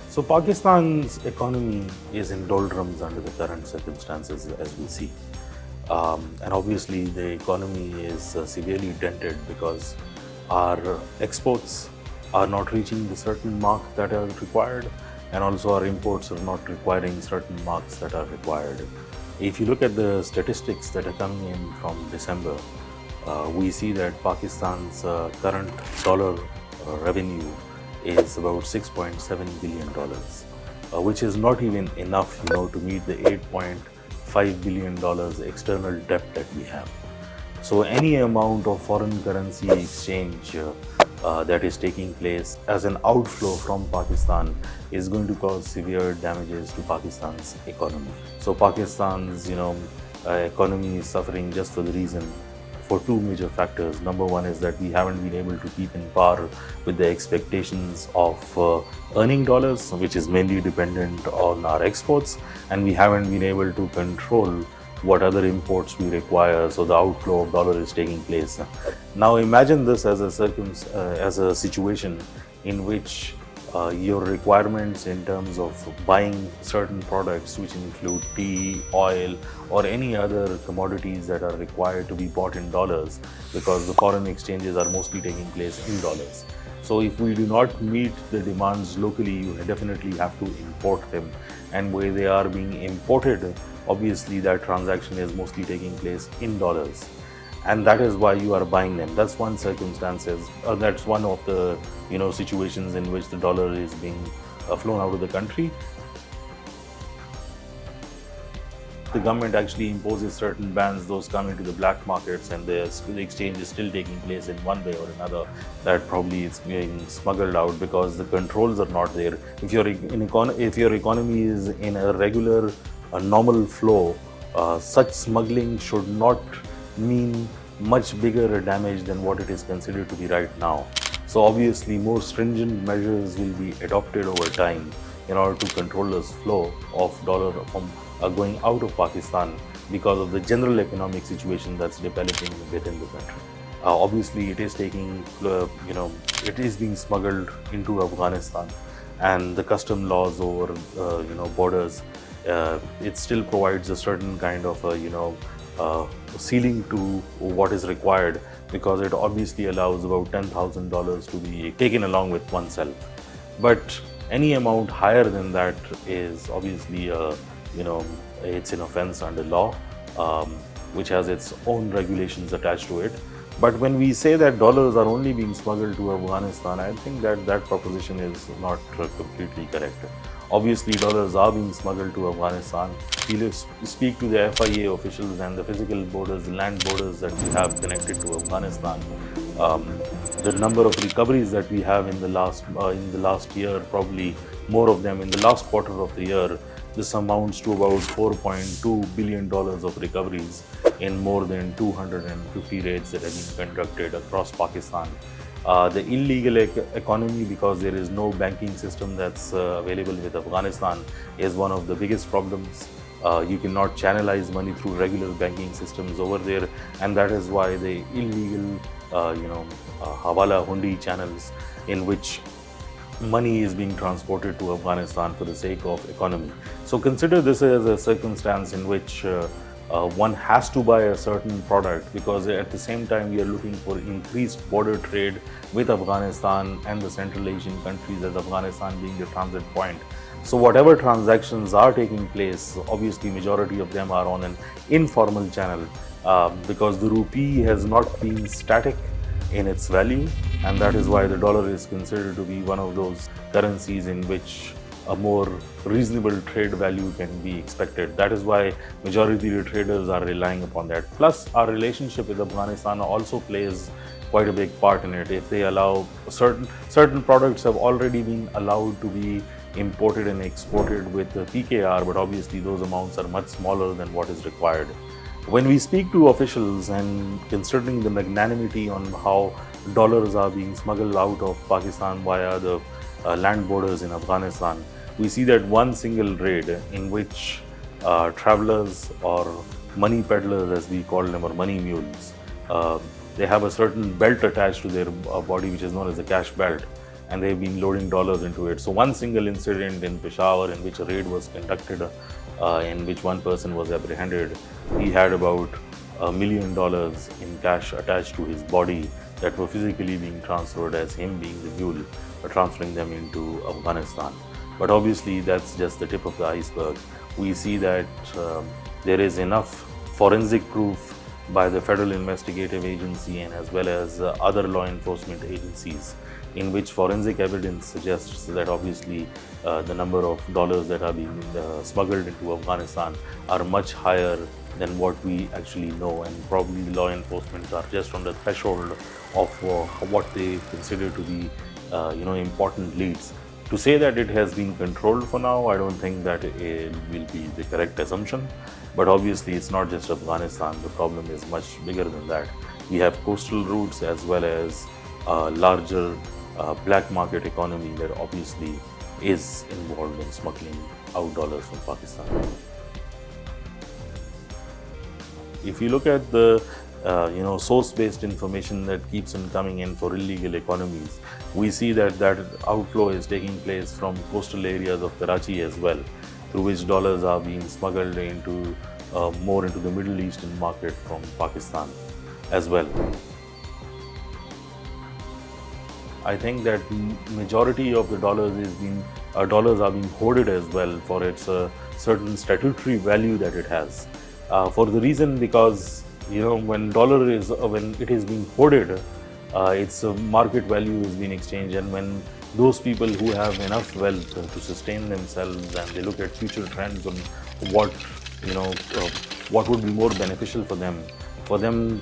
So Pakistan's economy is in doldrums under the current circumstances as we see. And obviously the economy is severely dented because our exports are not reaching the certain mark that are required, and also our imports are not requiring certain marks that are required. If you look at the statistics that are coming in from December, we see that Pakistan's current dollar revenue is about $6.7 billion, which is not even enough, to meet the $8.5 billion external debt that we have. So any amount of foreign currency exchange that is taking place as an outflow from Pakistan is going to cause severe damages to Pakistan's economy. So Pakistan's, economy is suffering just for the reason for two major factors. Number one is that we haven't been able to keep in par with the expectations of earning dollars, which is mainly dependent on our exports, and we haven't been able to control what other imports we require, so the outflow of dollar is taking place. Now imagine this as a situation in which your requirements in terms of buying certain products, which include tea, oil, or any other commodities that are required to be bought in dollars, because the foreign exchanges are mostly taking place in dollars. So if we do not meet the demands locally, you definitely have to import them. And where they are being imported, obviously that transaction is mostly taking place in dollars. And that is why you are buying them. That's one that's one of the situations in which the dollar is being flown out of the country. The government actually imposes certain bans, those come into the black markets, and the exchange is still taking place in one way or another. That probably is being smuggled out because the controls are not there. If your economy is in a regular, a normal flow, such smuggling should not mean much bigger damage than what it is considered to be right now. So obviously more stringent measures will be adopted over time in order to control this flow of dollar from going out of Pakistan because of the general economic situation that's developing within the country. Obviously it is taking, it is being smuggled into Afghanistan, and the custom laws over, borders, it still provides a certain kind of, ceiling to what is required, because it obviously allows about $10,000 to be taken along with oneself. But any amount higher than that is obviously, it's an offense under law, which has its own regulations attached to it. But when we say that dollars are only being smuggled to Afghanistan, I think that proposition is not completely correct. Obviously, dollars are being smuggled to Afghanistan. We'll speak to the FIA officials and the physical borders, the land borders that we have connected to Afghanistan. The number of recoveries that we have in the last year, probably more of them in the last quarter of the year, this amounts to about $4.2 billion of recoveries in more than 250 raids that have been conducted across Pakistan. The illegal economy, because there is no banking system that's available with Afghanistan, is one of the biggest problems. You cannot channelize money through regular banking systems over there, and that is why the illegal, hawala hundi channels in which money is being transported to Afghanistan for the sake of economy. So consider this as a circumstance in which one has to buy a certain product, because at the same time we are looking for increased border trade with Afghanistan and the Central Asian countries, as Afghanistan being the transit point. So whatever transactions are taking place, obviously majority of them are on an informal channel, because the rupee has not been static in its value, and that is why the dollar is considered to be one of those currencies in which a more reasonable trade value can be expected. That is why majority of the traders are relying upon that. Plus, our relationship with Afghanistan also plays quite a big part in it. If they allow certain products have already been allowed to be imported and exported with the PKR, but obviously those amounts are much smaller than what is required. When we speak to officials, and considering the magnanimity on how dollars are being smuggled out of Pakistan via the land borders in Afghanistan, we see that one single raid in which travelers or money peddlers, as we call them, or money mules, they have a certain belt attached to their body which is known as the cash belt, and they've been loading dollars into it. So one single incident in Peshawar in which a raid was conducted, in which one person was apprehended, he had about $1 million in cash attached to his body that were physically being transferred as him being the mule, transferring them into Afghanistan. But obviously that's just the tip of the iceberg. We see that there is enough forensic proof by the Federal Investigative Agency and as well as other law enforcement agencies, in which forensic evidence suggests that obviously the number of dollars that are being smuggled into Afghanistan are much higher than what we actually know, and probably the law enforcement are just on the threshold of what they consider to be important leads. To say that it has been controlled for now, I don't think that it will be the correct assumption. But obviously, it's not just Afghanistan. The problem is much bigger than that. We have coastal routes as well as a larger black market economy that obviously is involved in smuggling out dollars from Pakistan. If you look at the source-based information that keeps on coming in for illegal economies, we see that outflow is taking place from coastal areas of Karachi as well, through which dollars are being smuggled into more into the Middle Eastern market from Pakistan as well. I think that majority of the dollars are being hoarded as well for its certain statutory value that it has. For the reason because when it is being hoarded, its market value is being exchanged, and when those people who have enough wealth to sustain themselves and they look at future trends on what would be more beneficial for them,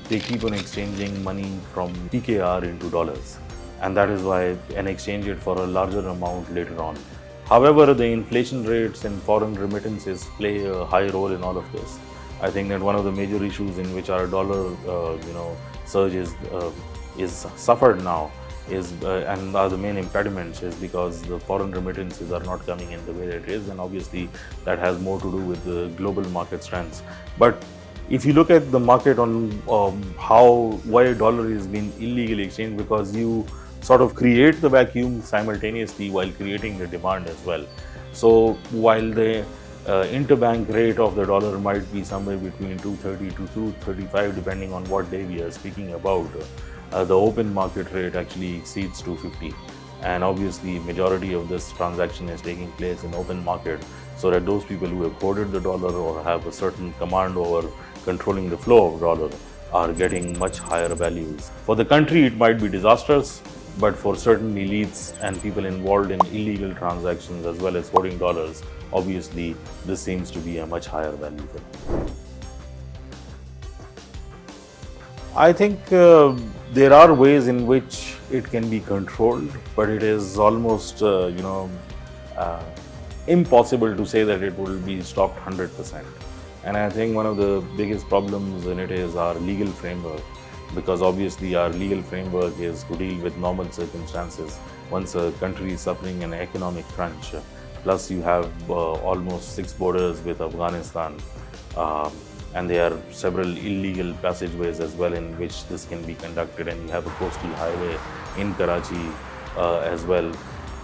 they keep on exchanging money from PKR into dollars, and that is why and exchange it for a larger amount later on. However, the inflation rates and foreign remittances play a high role in all of this. I think that one of the major issues in which our dollar surge is suffered now and are the main impediments is because the foreign remittances are not coming in the way that it is, and obviously that has more to do with the global market trends. But if you look at the market on why dollar is being illegally exchanged, because you sort of create the vacuum simultaneously while creating the demand as well. So while the interbank rate of the dollar might be somewhere between 230 to 235 depending on what day we are speaking about, the open market rate actually exceeds 250, and obviously majority of this transaction is taking place in open market, so that those people who have hoarded the dollar or have a certain command over controlling the flow of dollar are getting much higher values. For the country it might be disastrous, but for certain elites and people involved in illegal transactions as well as hoarding dollars, obviously this seems to be a much higher value for them. I think there are ways in which it can be controlled, but it is almost impossible to say that it will be stopped 100%. And I think one of the biggest problems in it is our legal framework, because obviously our legal framework is to deal with normal circumstances. Once a country is suffering an economic crunch, plus you have almost 6 borders with Afghanistan, and there are several illegal passageways as well in which this can be conducted, and you have a coastal highway in Karachi as well.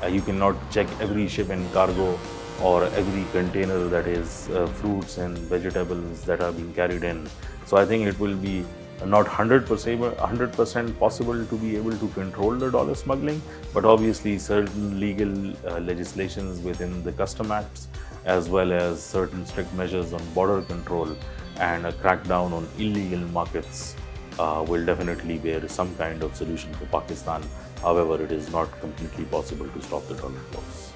You cannot check every ship and cargo or every container that is fruits and vegetables that are being carried in. So I think it will be not 100% possible to be able to control the dollar smuggling, but obviously certain legal legislations within the custom acts as well as certain strict measures on border control and a crackdown on illegal markets will definitely bear some kind of solution for Pakistan. However, it is not completely possible to stop the dollar flows.